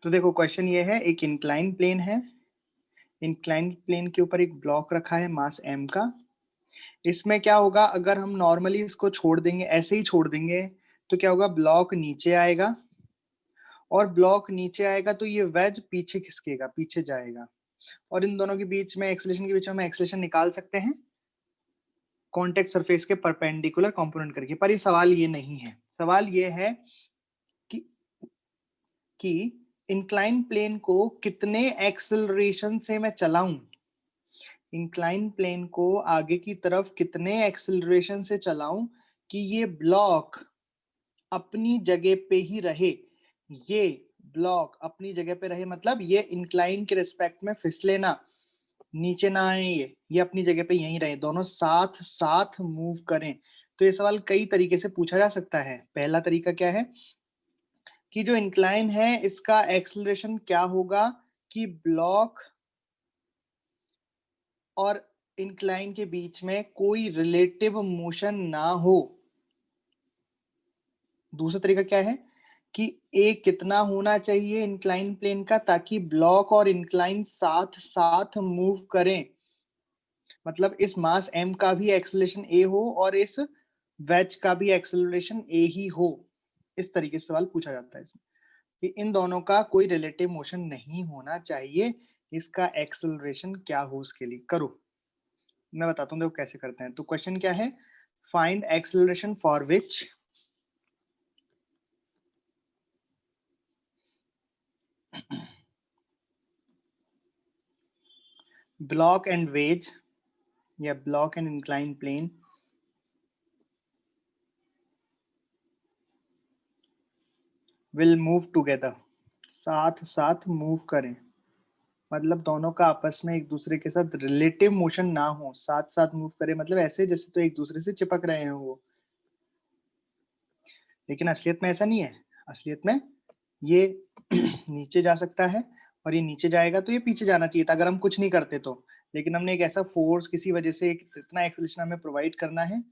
तो देखो क्वेश्चन ये है, एक इंक्लाइन प्लेन है, इंक्लाइन प्लेन के ऊपर एक ब्लॉक रखा है मास m का। इसमें क्या होगा, अगर हम नॉर्मली इसको छोड़ देंगे, ऐसे ही छोड़ देंगे, तो क्या होगा, ब्लॉक नीचे आएगा, और ब्लॉक नीचे आएगा तो ये वेज पीछे खिसकेगा, पीछे जाएगा, और इन दोनों के बीच में एक्सेलरेशन के बीच में हम एक्सेलरेशन निकाल सकते हैं कॉन्टेक्ट सरफेस के परपेंडिकुलर कंपोनेंट करके। पर ये सवाल ये नहीं है, सवाल ये है कि इंक्लाइन प्लेन को कितने एक्सेलरेशन से मैं चलाऊं, इंक्लाइन प्लेन को आगे की तरफ कितने एक्सेलरेशन से चलाऊं कि ये ब्लॉक अपनी जगह पे ही रहे, ये ब्लॉक अपनी जगह पे रहे, मतलब ये इंक्लाइन के रिस्पेक्ट में फिसले ना, नीचे ना आए, ये अपनी जगह पे यहीं रहे, दोनों साथ साथ मूव करें। तो ये सवाल कई तरीके से पूछा जा सकता है। पहला तरीका क्या है कि जो इंक्लाइन है इसका एक्सेलरेशन क्या होगा कि ब्लॉक और इंक्लाइन के बीच में कोई रिलेटिव मोशन ना हो। दूसरा तरीका क्या है कि ए कितना होना चाहिए इंक्लाइन प्लेन का ताकि ब्लॉक और इंक्लाइन साथ साथ मूव करें, मतलब इस मास m का भी एक्सेलरेशन a हो और इस वेज का भी एक्सेलरेशन a ही हो। इस तरीके से सवाल पूछा जाता है इसमें कि इन दोनों का कोई रिलेटिव मोशन नहीं होना चाहिए, इसका एक्सेलरेशन क्या हो उसके लिए करो। मैं बताता हूँ देखो कैसे करते हैं। तो क्वेश्चन क्या है, find acceleration for which block and wedge या block and inclined plane will move together, साथ साथ मूव करें, मतलब दोनों का आपस में एक दूसरे के साथ रिलेटिव मोशन ना हो, साथ साथ मूव करें, मतलब ऐसे जैसे तो एक दूसरे से चिपक रहे हैं वो। लेकिन असलियत में ऐसा नहीं है, असलियत में ये नीचे जा सकता है और ये नीचे जाएगा तो ये पीछे जाना चाहिए था अगर हम कुछ नहीं करते तो। लेकिन हमने एक ऐसा फोर्स किसी वजह से इतना एक्सेलरेशन हमें प्रोवाइड करना है।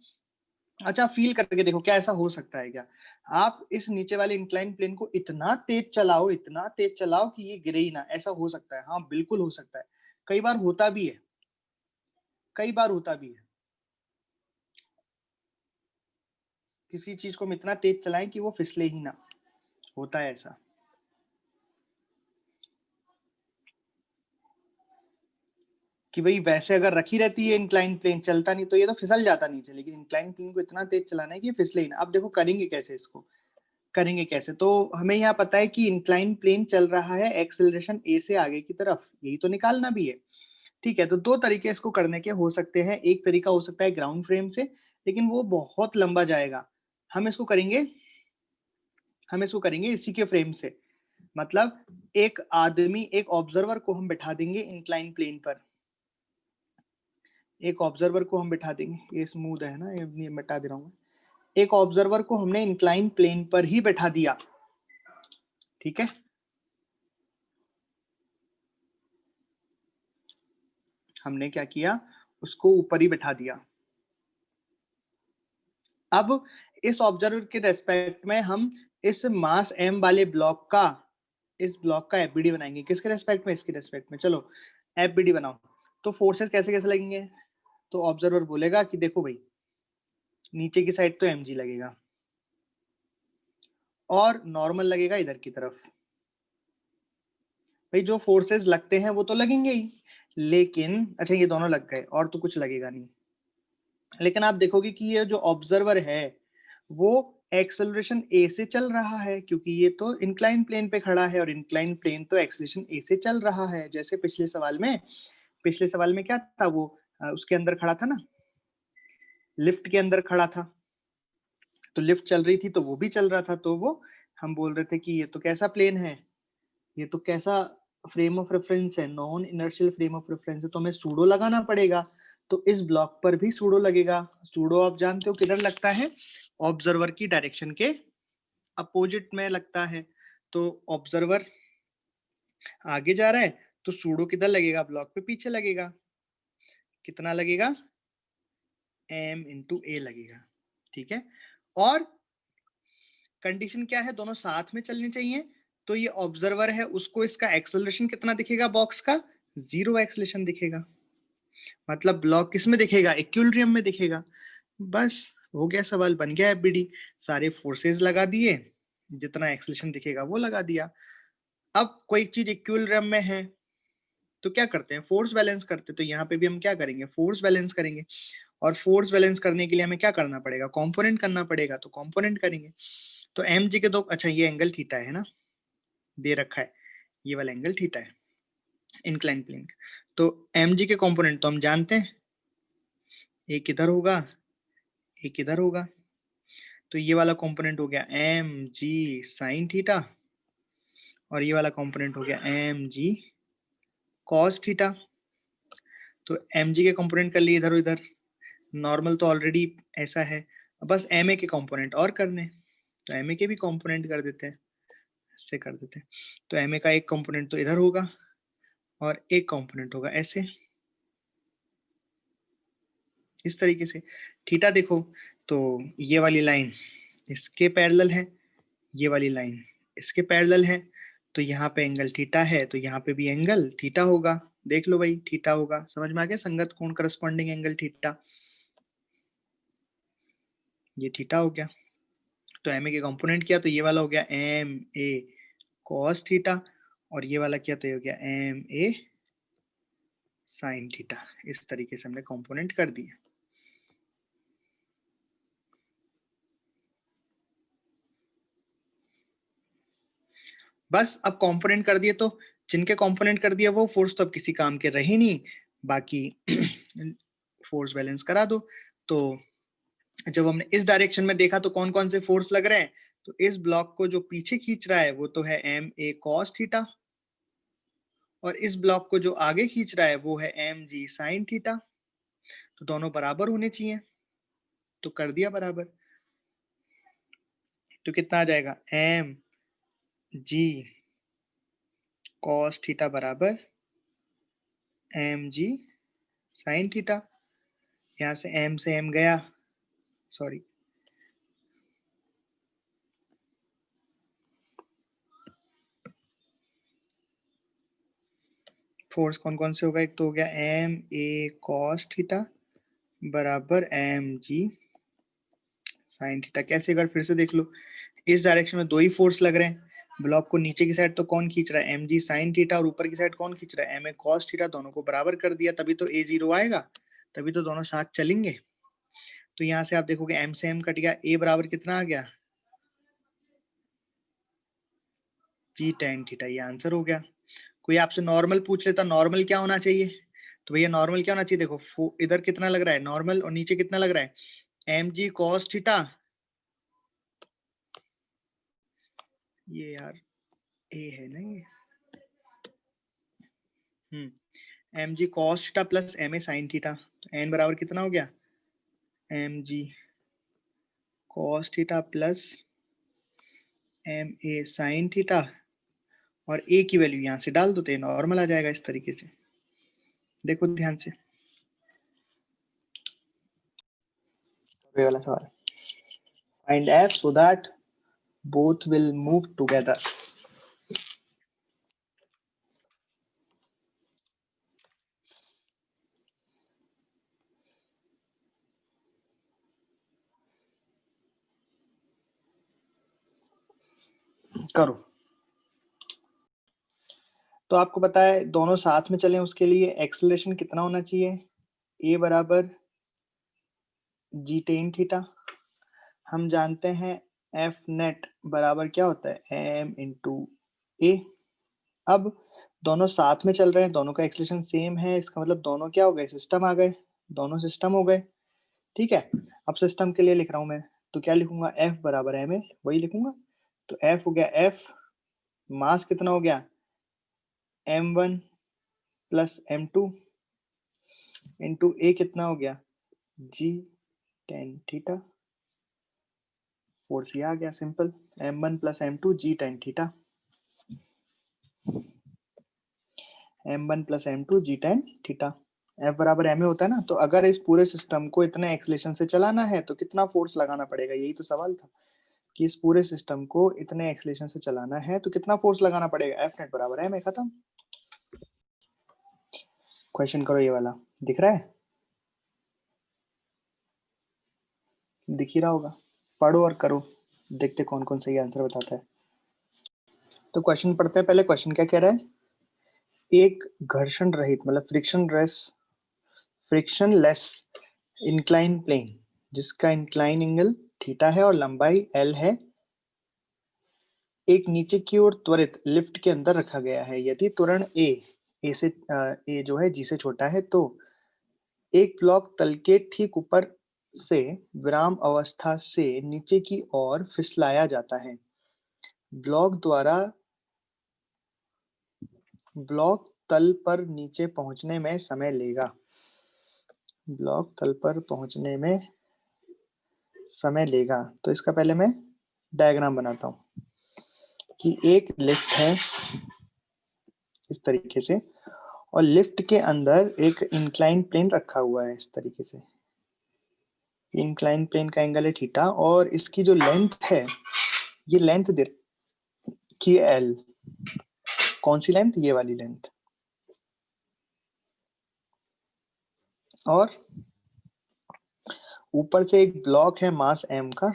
अच्छा, फील करके देखो क्या ऐसा हो सकता है क्या, आप इस नीचे वाले इंक्लाइन प्लेन को इतना तेज चलाओ, इतना तेज चलाओ कि ये गिरे ही ना, ऐसा हो सकता है? हाँ बिल्कुल हो सकता है, कई बार होता भी है, कई बार होता भी है। किसी चीज को हम इतना तेज चलाएं कि वो फिसले ही ना, होता है ऐसा। कि भाई वैसे अगर रखी रहती है इंक्लाइन प्लेन, चलता नहीं तो ये तो फिसल जाता नीचे, लेकिन इंक्लाइन प्लेन को इतना तेज चलाना है कि ये फिसले ही ना। अब देखो करेंगे कैसे इसको, करेंगे कैसे, तो हमें यहाँ पता है कि इंक्लाइन प्लेन चल रहा है एक्सेलरेशन ए से आगे की तरफ, यही तो निकालना भी है। ठीक है, तो दो तरीके इसको करने के हो सकते हैं। एक तरीका हो सकता है ग्राउंड फ्रेम से, लेकिन वो बहुत लंबा जाएगा। हम इसको करेंगे, हम इसको करेंगे इसी के फ्रेम से, मतलब एक आदमी, एक ऑब्जर्वर को हम बिठा देंगे इंक्लाइन प्लेन पर, एक ऑब्जर्वर को हम बिठा देंगे, ये स्मूथ है ना, ये मिटा दे रहा हूँ। एक ऑब्जर्वर को हमने इंक्लाइन प्लेन पर ही बैठा दिया, ठीक है, हमने क्या किया, उसको ऊपर ही बैठा दिया। अब इस ऑब्जर्वर के रेस्पेक्ट में हम इस मास m वाले ब्लॉक का, इस ब्लॉक का एफबीडी बनाएंगे। किसके रेस्पेक्ट में, इसके रेस्पेक्ट में। चलो एफबीडी बनाओ। तो फोर्सेस कैसे कैसे लगेंगे, तो ऑब्जर्वर बोलेगा कि देखो भाई नीचे की साइड तो mg लगेगा और नॉर्मल लगेगा इधर की तरफ। भाई जो फोर्सेस लगते हैं वो तो लगेंगे ही, लेकिन अच्छा ये दोनों लग गए और तो कुछ लगेगा नहीं। लेकिन आप देखोगे कि ये जो ऑब्जर्वर है वो एक्सेलरेशन ए से चल रहा है, क्योंकि ये तो इंक्लाइन प्लेन पे खड़ा है और इंक्लाइन प्लेन तो एक्सेलरेशन ए से चल रहा है। जैसे पिछले सवाल में, पिछले सवाल में क्या था, वो उसके अंदर खड़ा था ना, लिफ्ट के अंदर खड़ा था, तो लिफ्ट चल रही थी तो वो भी चल रहा था, तो वो हम बोल रहे थे कि ये तो कैसा प्लेन है, ये तो कैसा फ्रेम ऑफ रेफरेंस है, non inertial frame of reference है, तो हमें सूडो लगाना पड़ेगा। तो इस ब्लॉक पर भी सूडो लगेगा। सूडो आप जानते हो किधर लगता है, ऑब्जर्वर की डायरेक्शन के अपोजिट में लगता है। तो ऑब्जर्वर आगे जा रहा है तो सूडो किधर लगेगा, ब्लॉक पे पीछे लगेगा। कितना लगेगा, m इंटू ए लगेगा, ठीक है। और कंडीशन क्या है, दोनों साथ में चलनी चाहिए, तो ये ऑब्जर्वर है, उसको इसका एक्सेलरेशन कितना दिखेगा बॉक्स का? 0 एक्सेलरेशन दिखेगा। मतलब ब्लॉक किस में दिखेगा? इक्विलिब्रियम में दिखेगा। बस हो गया, सवाल बन गया एफबीडी। सारे फोर्सेस लगा दिए, जितना एक्सेलरेशन दिखेगा वो लगा दिया। अब कोई चीज इक्विलिब्रियम में है तो क्या करते हैं? फोर्स बैलेंस करते हैं। तो यहाँ पे भी हम क्या करेंगे? फोर्स बैलेंस करेंगे। और फोर्स बैलेंस करने के लिए हमें क्या करना पड़ेगा? कंपोनेंट करना पड़ेगा। तो कंपोनेंट करेंगे। तो एम जी के दो, अच्छा ये एंगल थीटा है ना, दे रखा है, ये वाला एंगल थीटा है, इंक्लाइन प्लेन। तो एम जी के कंपोनेंट तो हम जानते हैं, एक इधर होगा, एक इधर होगा। तो ये वाला कंपोनेंट हो गया एम जी साइन थीटा, और ये वाला कंपोनेंट हो गया एम जी कॉस थीटा। तो एम जी के कंपोनेंट कर लिए इधर उधर, नॉर्मल तो ऑलरेडी ऐसा है, बस एम ए के कंपोनेंट और करने। तो एम ए के भी कंपोनेंट कर देते हैं, इससे कर देते हैं। तो एम ए का एक कंपोनेंट तो इधर होगा और एक कंपोनेंट होगा ऐसे, इस तरीके से। थीटा देखो, तो ये वाली लाइन इसके पैरेलल है, ये वाली लाइन इसके पैरेलल है। तो यहाँ पे एंगल थीटा है, तो यहाँ पे भी एंगल थीटा होगा। देख लो भाई, थीटा होगा। समझ में आ गया? संगत कोण करस्पॉन्डिंग एंगल थीटा, ये थीटा हो गया। तो एम ए के कंपोनेंट किया तो ये वाला हो गया एम ए कॉस थीटा, और ये वाला किया तो ये हो गया एम ए साइन थीटा। इस तरीके से हमने कंपोनेंट कर दिए। बस अब कंपोनेंट कर दिए, तो जिनके कंपोनेंट कर दिया वो फोर्स तो अब किसी काम के रहे नहीं, बाकी फोर्स बैलेंस करा दो। तो जब हमने इस डायरेक्शन में देखा तो कौन कौन से फोर्स लग रहे हैं? तो इस ब्लॉक को जो पीछे खींच रहा है वो तो है एम ए कॉस थीटा, और इस ब्लॉक को जो आगे खींच रहा है वो है एम जी साइन थीटा। तो दोनों बराबर होने चाहिए, तो कर दिया बराबर। तो कितना आ जाएगा? एम जी कॉस थीटा बराबर एम जी साइन थीटा। यहाँ से एम गया, सॉरी, फोर्स कौन कौन से होगा? एक तो हो गया एम ए कॉस थीटा बराबर एम जी साइन थीटा। कैसे? अगर फिर से देख लो, इस डायरेक्शन में दो ही फोर्स लग रहे हैं। ब्लॉक को नीचे की साइड तो कौन खींच रहा है? एम जी साइन थीटा, और ऊपर की साइड कौन खींच रहा है? M A cos theta. दोनों को बराबर कर दिया, तभी तो ए जीरो आएगा, तभी तो दोनों साथ चलेंगे। तो यहाँ से आप देखोगे एम से एम कट गया, ए बराबर कितना आ गया? जी टेन थीटा। ये आंसर हो गया। कोई आपसे नॉर्मल पूछ लेता, नॉर्मल क्या होना चाहिए? तो भैया नॉर्मल क्या होना चाहिए? देखो इधर कितना लग रहा है नॉर्मल, और नीचे कितना लग रहा है? M G cos theta. ये यार ए है ना ये, M G cos theta plus M ए साइन थीटा। तो एन बराबर कितना हो गया? M G cos theta plus M ए साइन थीटा, और ए की वैल्यू यहाँ से डाल दो तो नॉर्मल आ जाएगा इस तरीके से। देखो ध्यान से, ये वाला सवाल, find F so that both will move together. करो। तो आपको पता है दोनों साथ में चलें उसके लिए एक्सेलरेशन कितना होना चाहिए? ए बराबर जी टेन थीटा। हम जानते हैं एफ नेट बराबर क्या होता है? एम इंटू ए। अब दोनों साथ में चल रहे हैं, दोनों का एक्सेलरेशन सेम है, इसका मतलब दोनों क्या हो गए? सिस्टम आ गए, दोनों सिस्टम हो गए। ठीक है, अब सिस्टम के लिए लिख रहा हूं मैं, तो क्या लिखूंगा? एफ बराबर एम ए, वही लिखूंगा। तो एफ हो गया, एफ मास कितना हो गया? m1 प्लस m2 इंटू ए कितना हो गया? जी टेन थीटा। फोर्स ये आ गया simple, m1 plus m2 g tan theta, m1 plus m2 g tan theta. F बराबर ma होता है ना, तो अगर इस पूरे सिस्टम को इतने एक्सेलरेशन से चलाना है तो कितना फोर्स लगाना पड़ेगा? यही तो सवाल था। कि इस पूरे सिस्टम को इतने एक्सेलरेशन से चलाना है तो कितना फोर्स लगाना पड़ेगा, एफ नेट बराबर है, मैं खत्म। क्वेश्चन करो ये वाला, दिख रहा है, दिख ही रहा होगा, पढ़ो और करो, देखते कौन कौन सही आंसर बताता है। तो क्वेश्चन पढ़ते हैं पहले। क्वेश्चन क्या कह रहा है, एक घर्षण रहित मतलब फ्रिक्शनलेस इंक्लाइन प्लेन जिसका इंक्लाइन एंगल थीटा है और लंबाई एल है, एक नीचे की ओर त्वरित लिफ्ट के अंदर रखा गया है। यदि त्वरण ए जो है जी से छोटा है तो एक ब्लॉक तल के ठीक ऊपर से विराम अवस्था से नीचे की ओर फिसलाया जाता है। ब्लॉक द्वारा ब्लॉक तल पर नीचे पहुंचने में समय लेगा। ब्लॉक तल पर पहुंचने में समय लेगा। तो इसका पहले मैं डायग्राम बनाता हूँ कि एक लिफ्ट है इस तरीके से और लिफ्ट के अंदर एक इंक्लाइन प्लेन रखा हुआ है इस तरीके से। इंक्लाइन प्लेन का एंगल है थीटा और इसकी जो लेंथ है, ये लेंथ दे रखी है एल। कौन सी लेंथ, ये वाली लेंथ। और ऊपर से एक ब्लॉक है मास एम का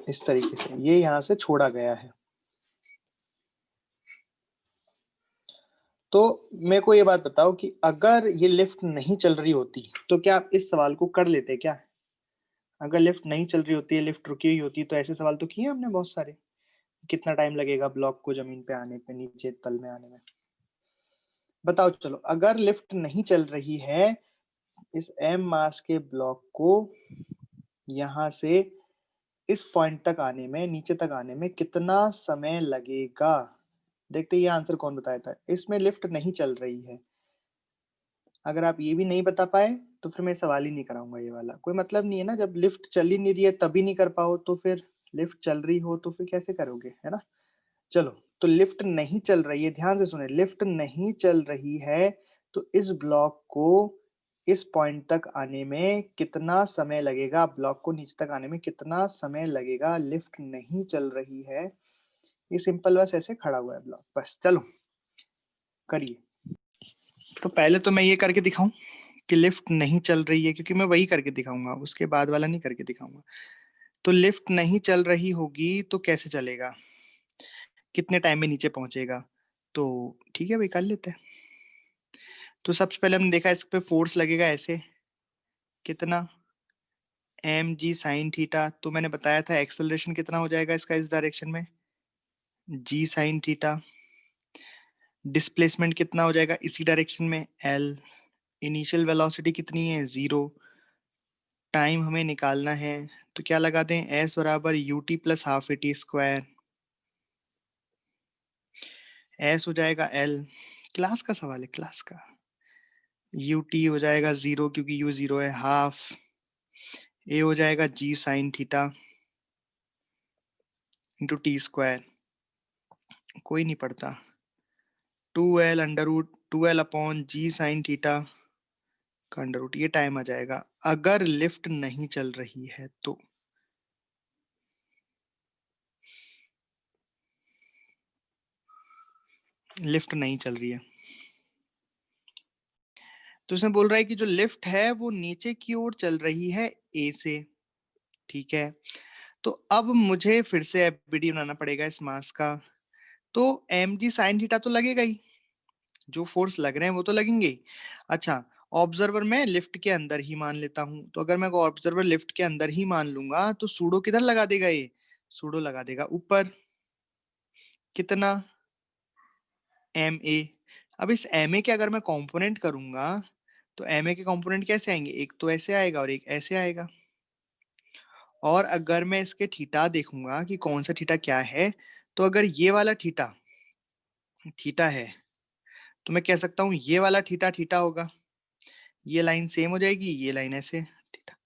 इस तरीके से, ये यहां से छोड़ा गया है। तो मेरे को ये बात बताओ कि अगर ये लिफ्ट नहीं चल रही होती तो क्या आप इस सवाल को कर लेते क्या? अगर लिफ्ट नहीं चल रही होती है, लिफ्ट रुकी हुई होती, तो ऐसे सवाल तो किए हमने बहुत सारे। कितना टाइम लगेगा ब्लॉक को जमीन पे आने पे, नीचे तल में आने में। बताओ चलो, अगर लिफ्ट नहीं चल रही है, इस एम मास के ब्लॉक को यहां से इस पॉइंट तक आने में, नीचे तक आने में कितना समय लगेगा? देखते ये आंसर कौन बताया था। इसमें लिफ्ट नहीं चल रही है। अगर आप ये भी नहीं बता पाए तो फिर मैं सवाल ही नहीं कराऊंगा ये वाला, कोई मतलब नहीं है ना। जब लिफ्ट चल ही नहीं रही है तभी नहीं कर पाओ तो फिर लिफ्ट चल रही हो तो फिर कैसे करोगे, है ना। चलो, तो लिफ्ट नहीं चल रही है, ध्यान से सुने, लिफ्ट नहीं चल रही है तो इस ब्लॉक को इस पॉइंट तक आने में कितना समय लगेगा, ब्लॉक को नीचे तक आने में कितना समय लगेगा। लिफ्ट नहीं चल रही है, ये सिंपल बस ऐसे खड़ा हुआ है ब्लॉक, बस। चलो करिए। तो पहले तो मैं ये करके दिखाऊं कि लिफ्ट नहीं चल रही है, क्योंकि मैं वही करके दिखाऊंगा, उसके बाद वाला नहीं करके दिखाऊंगा। तो लिफ्ट नहीं चल रही होगी तो कैसे चलेगा, कितने टाइम में नीचे पहुंचेगा? तो ठीक है भाई, कर लेते हैं। तो सबसे पहले हमने देखा इस पे फोर्स लगेगा ऐसे, कितना, एम जी साइन थीटा। तो मैंने बताया था एक्सेलरेशन कितना हो जाएगा इसका इस डायरेक्शन में, जी साइन थीटा। डिस्प्लेसमेंट कितना हो जाएगा इसी डायरेक्शन में, एल। इनिशियल वेलोसिटी कितनी है, 0। टाइम हमें निकालना है तो क्या लगा दें, एस बराबर U T plus half A T square. S हो जाएगा एल, क्लास का सवाल है, क्लास का। यू टी हो जाएगा 0 क्योंकि यू 0 है, हाफ। ए हो जाएगा g sine theta into t square, कोई नहीं पढ़ता। 2l under root 2l upon g sine theta का अंडर रूट, ये टाइम आ जाएगा अगर लिफ्ट नहीं चल रही है तो। लिफ्ट नहीं चल रही है तो उसने बोल रहा है कि जो लिफ्ट है वो नीचे की ओर चल रही है ए से, ठीक है। तो अब मुझे फिर से एफबीडी बनाना पड़ेगा इस मास का। तो एम जी साइन थीटा तो लगेगा ही, जो फोर्स लग रहे हैं वो तो लगेंगे ही। अच्छा, ऑब्जर्वर मैं लिफ्ट के अंदर ही मान लेता हूं, तो अगर मैं ऑब्जर्वर लिफ्ट के अंदर ही मान लूंगा तो सूडो किधर लगा देगा, ये सूडो लगा देगा ऊपर, कितना, एम ए। अब इस एम ए के अगर मैं कंपोनेंट करूंगा तो एम ए के कंपोनेंट कैसे आएंगे, एक तो ऐसे आएगा और एक ऐसे आएगा। और अगर मैं इसके थीटा देखूंगा कि कौन सा थीटा क्या है, तो अगर ये वाला थीटा थीटा है तो मैं कह सकता हूँ ये वाला थीटा थीटा होगा, ये लाइन सेम हो जाएगी, ये लाइन ऐसे थीटा।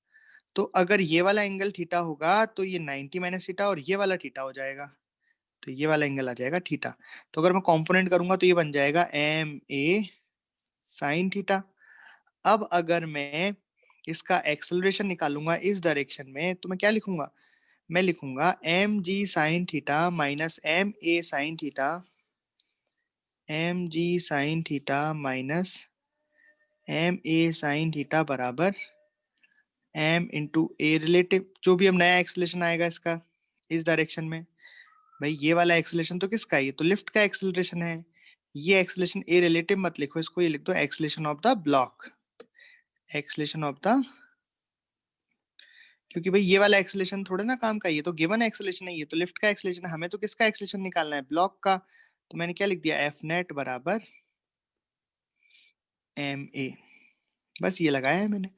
तो अगर ये वाला एंगल थीटा होगा तो ये 90 माइनस थीटा और ये वाला थीटा हो जाएगा, तो ये वाला एंगल आ जाएगा थीटा। तो अगर मैं कंपोनेंट करूंगा तो ये बन जाएगा एम ए साइन थीटा। अब अगर मैं इसका एक्सेलरेशन निकालूंगा इस डायरेक्शन में, तो मैं क्या लिखूंगा, मैं लिखूंगा M ji sine theta minus M A sine theta, M ji sine theta minus M A sine theta बराबर एम इंटू ए रिलेटिव, जो भी अब नया एक्सेलरेशन आएगा इसका इस डायरेक्शन में। भाई ये वाला एक्सेलरेशन तो किसका है, ये तो लिफ्ट का एक्सेलरेशन है। ये एक्सेलरेशन ए रिलेटिव मत लिखो, इसको ये लिख दो acceleration of the block, acceleration of the, क्योंकि भाई ये वाला एक्सेलरेशन थोड़ा ना काम का, ये तो गिवन एक्सेलरेशन है, ये तो लिफ्ट का एक्सेलरेशन है, हमें तो किसका एक्सेलरेशन निकालना है, ब्लॉक का। तो मैंने क्या लिख दिया, एफ नेट बराबर एम ए, बस ये लगाया है मैंने।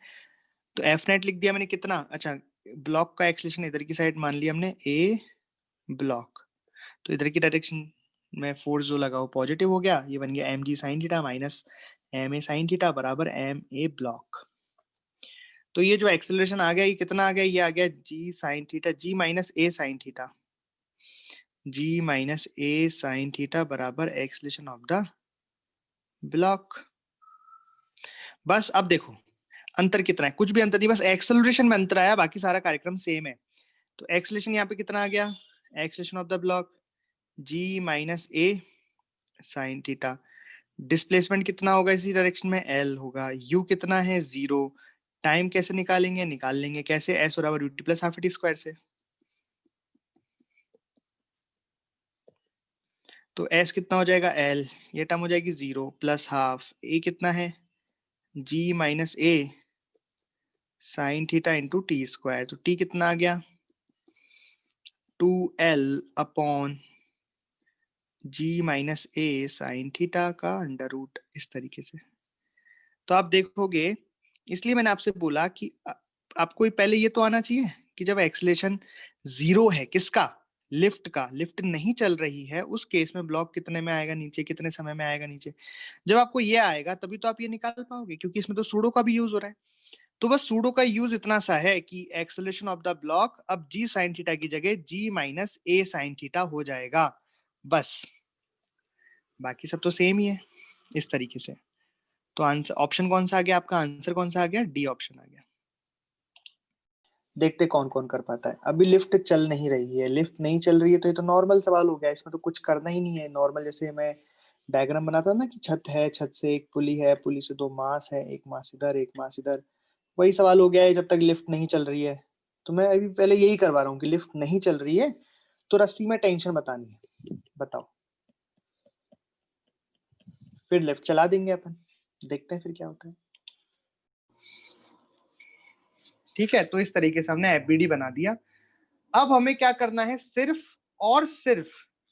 तो एफ नेट लिख दिया मैंने कितना, अच्छा ब्लॉक का एक्सेलरेशन इधर की साइड मान लिया हमने ए ब्लॉक, तो इधर की डायरेक्शन में फोर्स जो लगा वो पॉजिटिव हो गया, ये बन गया M G sine theta minus M A sine theta बराबर एम ए ब्लॉक। तो ये जो एक्सेलरेशन आ गया ये कितना आ गया, ये आ गया जी sine theta, ji minus a sine theta, ji minus a sine theta बराबर एक्सेलरेशन ऑफ द ब्लॉक। बस अब देखो अंतर कितना है, कुछ भी अंतर नहीं, बस एक्सेलरेशन में अंतर आया, बाकी सारा कार्यक्रम सेम है। तो एक्सेलरेशन यहाँ पे कितना आ गया, acceleration of the block ji minus a sine theta, displacement कितना होगा इसी डायरेक्शन में, एल होगा, यू कितना है 0, टाइम कैसे निकालेंगे, निकाल लेंगे कैसे, एस बराबर UT plus half T square से। तो एस कितना हो जाएगा एल, ये टर्म हो जाएगी 0 प्लस हाफ, ए कितना है g minus a sine theta into t square, तो टी कितना आ गया 2l upon g minus a sine theta का अंडर रूट, इस तरीके से। तो आप देखोगे, इसलिए मैंने आपसे बोला कि आपको पहले ये तो आना चाहिए कि जब एक्सेलरेशन 0 है किसका, लिफ्ट का, लिफ्ट नहीं चल रही है, उस केस में ब्लॉक कितने में आएगा नीचे, कितने समय में आएगा नीचे। जब आपको ये आएगा तभी तो आप ये निकाल पाओगे, क्योंकि इसमें तो सूडो का भी यूज हो रहा है। तो बस सूडो का यूज इतना सा है कि एक्सेलरेशन ऑफ द ब्लॉक अब जी साइन थीटा की जगह जी माइनस ए साइन थीटा हो जाएगा, बस बाकी सब तो सेम ही है इस तरीके से। तो आंसर ऑप्शन कौन सा आ गया, आपका आंसर कौन सा आ गया, डी ऑप्शन आ गया। देखते कौन कौन कर पाता है। अभी लिफ्ट चल नहीं रही है, लिफ्ट नहीं चल रही है तो ये तो नॉर्मल सवाल हो गया, इसमें तो कुछ करना ही नहीं है, नॉर्मल जैसे मैं डायग्राम बनाता ना कि छत है, छत से एक पुली है, पुली से दो मास है, एक मास इधर एक मास इधर, वही सवाल हो गया है जब तक लिफ्ट नहीं चल रही है। तो मैं अभी पहले यही करवा रहा हूँ कि लिफ्ट नहीं चल रही है तो रस्सी में टेंशन बतानी है, बताओ, फिर लिफ्ट चला देंगे अपन, देखते हैं फिर क्या होता है। ठीक है, तो इस तरीके से हमने एफबीडी बना दिया। अब हमें क्या करना है, सिर्फ और सिर्फ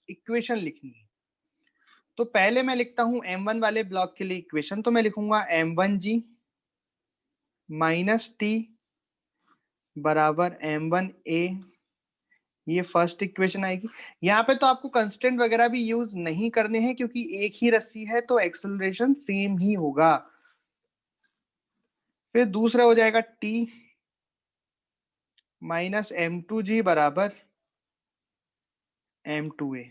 इक्वेशन लिखनी है। तो पहले मैं लिखता हूं m1 वाले ब्लॉक के लिए इक्वेशन, तो मैं लिखूंगा m1g माइनस टी बराबर m1a, ये फर्स्ट इक्वेशन आएगी। यहाँ पे तो आपको कंस्टेंट वगैरह भी यूज नहीं करने हैं क्योंकि एक ही रस्सी है तो एक्सेलरेशन सेम ही होगा। फिर दूसरा हो जाएगा t माइनस m2g बराबर m2a।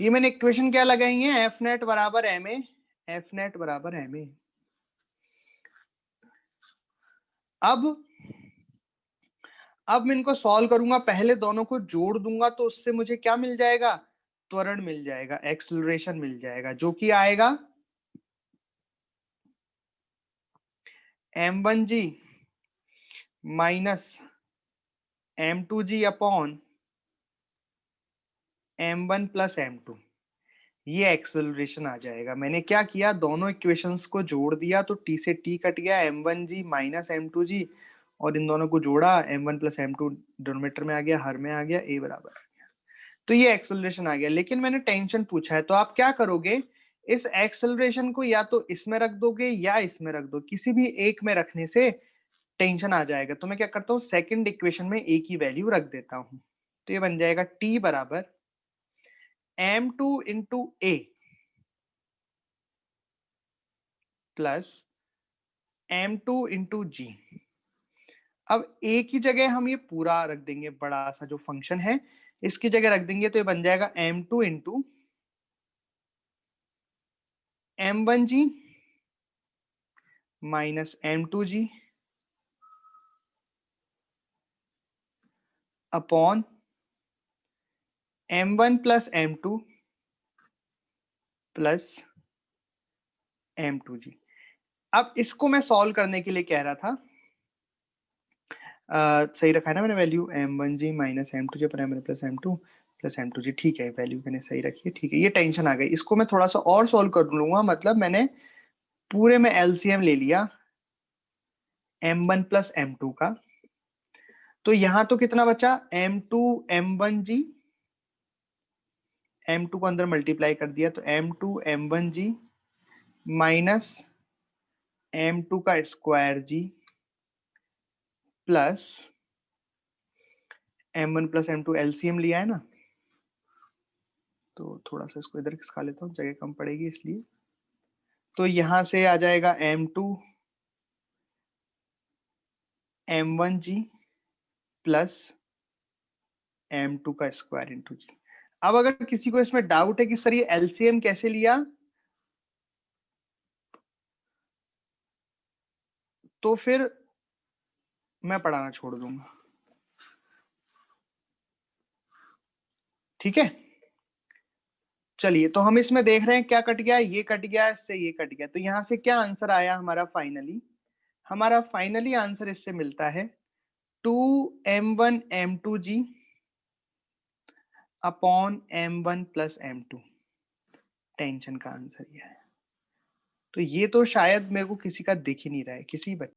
ये मैंने इक्वेशन क्या लगाई है, एफ नेट बराबर एम ए, एफ नेट बराबर एम ए। अब मैं इनको सॉल्व करूंगा, पहले दोनों को जोड़ दूंगा तो उससे मुझे क्या मिल जाएगा, त्वरण मिल जाएगा, एक्सेलरेशन मिल जाएगा, जो कि आएगा m1g minus m2g upon m1 plus m2, ये एक्सेलरेशन आ जाएगा। मैंने क्या किया, दोनों इक्वेशंस को जोड़ दिया तो t से t कट गया, m1g माइनस m2g, और इन दोनों को जोड़ा, m1 प्लस m2 डिनोमिनेटर में आ गया, हर में आ गया, a बराबर आ गया। तो ये एक्सेलरेशन आ गया। लेकिन मैंने टेंशन पूछा है तो आप क्या करोगे, इस एक्सेलरेशन को या तो इसमें रख दोगे या इसमें रख दो, किसी भी एक में रखने से टेंशन आ जाएगा। तो मैं क्या करता हूँ, सेकंड इक्वेशन में a की वैल्यू रख देता हूँ। तो ये बन जाएगा t बराबर m2 इंटू ए प्लस m2 इंटू जी। अब a की जगह हम ये पूरा रख देंगे, बड़ा सा जो फंक्शन है इसकी जगह रख देंगे, तो ये बन जाएगा m2 into m1g minus m2g upon m1 plus m2 plus m2 जी। अब इसको मैं सॉल्व करने के लिए कह रहा था, सही रखा है ना मैंने वैल्यू, m1 जी माइनस m2 जी पर m1 प्लस m2 जी, ठीक है वैल्यू मैंने सही रखी है, ठीक है ये टेंशन आ गई। इसको मैं थोड़ा सा और सॉल्व कर लूंगा, मतलब मैंने पूरे में एलसीएम ले लिया m1 प्लस m2 का, तो यहां तो कितना बचा m2 m1 जी, m2 को अंदर मल्टीप्लाई कर दिया तो m2 m1 जी माइनस m2 का square g plus m1 plus m2 LCM लिया है ना, तो थोड़ा सा इसको इधर खिसका लेता हूँ, जगह कम पड़ेगी इसलिए। तो यहां से आ जाएगा m2 m1 जी प्लस m2 का स्क्वायर इंटू जी। अब अगर किसी को इसमें डाउट है कि सर ये एलसीएम कैसे लिया, तो फिर मैं पढ़ाना छोड़ दूंगा, ठीक है। चलिए तो हम इसमें देख रहे हैं क्या कट गया, ये कट गया, इससे ये कट गया, तो यहां से क्या आंसर आया हमारा फाइनली, हमारा फाइनली आंसर इससे मिलता है 2m1 m2 g upon m1 plus m2, tension का आंसर ये है। तो ये तो शायद मेरे को किसी का दिख ही नहीं रहा है, किसी बच्चे